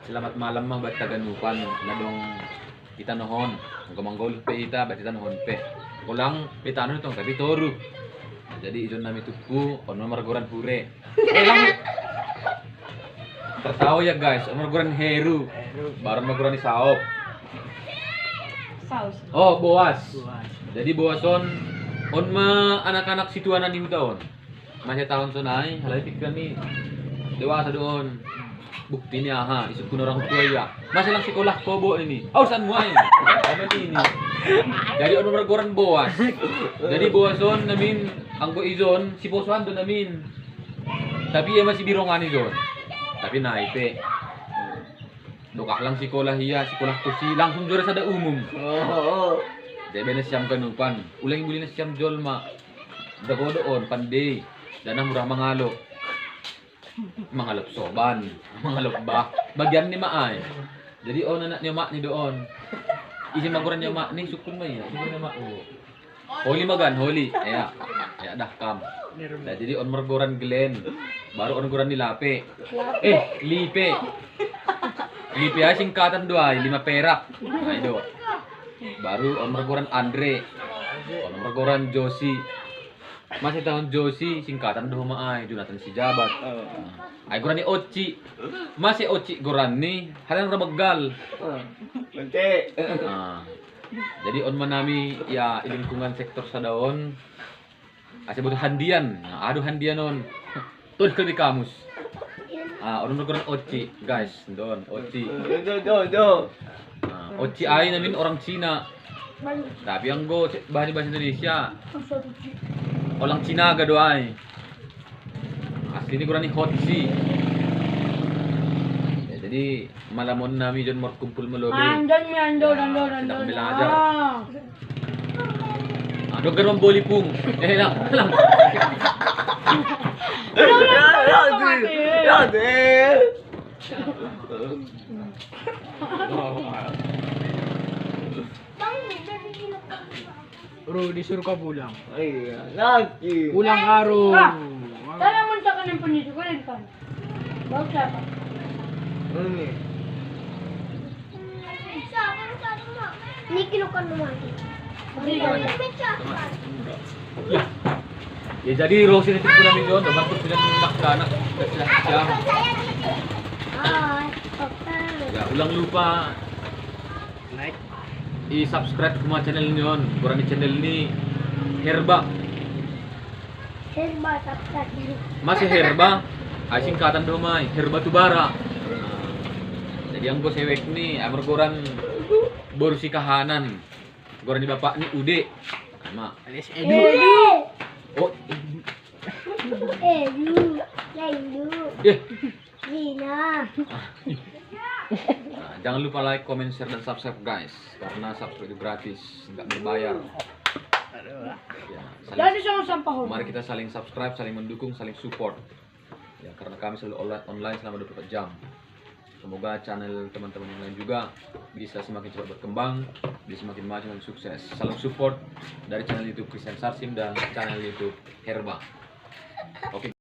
Selamat malam mah bat taganupan na dong kita nohon. Kung manggol pe ita bat kita nohon pe. Kulang pitano tong tapi toru. Jadi ijon nami tuku ono margoran hure. Lang tertawa ya guys, ono margoran heru. Baru margoran saop. Saus. Oh, boas. Jadi boason on ma anak-anak situana ni tahun. Masih tahun sonai, halai pikiran ni dewasa doon. Bukti niya ha, isip ko na orang tua ya. Masih lang sekolah kobo ini. Oh, saan mo ay? Ano ini? Jadi ano margoran boas. Jadi boason namin ang izon si bosan do namin. Tapi ya masih birongan izon. Tapi naipe. Doka lang sekolah hiya, sekolah kursi langsung juara sada umum. Oo. Debe na siyam kanupan. Ulang ibuli na siyam jolma. Dago doon pandi. Dana murah mangalo. Mangalop soban, mangalop ba. Bagian ni maay. Jadi anak ni mak ni doon. Isi maguran ni mak ni sukun mo ya. Sukun ni mak. Holy magan, holy. Aya. Aya dah kam. Nah, jadi on margoran Glen. Baru on margoran ni Lape. Lipe. Lipe ay singkatan doay, 5 perak. Nah, itu. Baru on margoran Andre. On margoran Josie. Masih tahun Josie singkatan doh maay Jonathan si Jabat. Ay goran ni Oci. Masih Oci goran ni halang ramagal. Nanti. Jadi on manami ya lingkungan sektor sa daon. Asa butuh handian. Aduh handian on. Tuh ke di kamus. On goran Oci, guys. Don Oci. Do. Oci ay namin orang Cina. Tapi ang go bahasa Indonesia. Orang Cina gado ay. Asli ni kurang ni Hotsi. Ya, jadi malamon nami jon markumpul melobi. Andon. Sedang belajar. Aduh gerong boli pung. Lang. Ya deh. Bro, disuruh ka pulang. Iya, lagi. Pulang karo. Tara mo sa kanang panisukan kan. Bawa siapa? Ini. Ini kinukan naman. Ya jadi Rosin itu pulang ni jon, dapat sila nakana sila siam. Ya ulang lupa Like. i-subscribe kuma channel nyon. Kurang ni channel ni Herba. Herba sapsat dulu. Masih Herba. Ay singkatan do may Herba Tubara. Jadi ang go sewek ni amar goran borusi kahanan. Goran ni bapak ni Ude. Sama. Alis Edu. Oh, Edu. Edu. eh. Lina. Nah, jangan lupa like, comment, share, dan subscribe guys. Karena subscribe itu gratis, nggak berbayar. Ya, Dali sa sampahon. mari kita saling subscribe, saling mendukung, saling support. Ya, karena kami selalu online selama 24 jam. Semoga channel teman-teman yang lain juga bisa semakin cepat berkembang, bisa semakin maju dan sukses. Salam support dari channel YouTube Christian Sarsim dan channel YouTube Herba. Oke.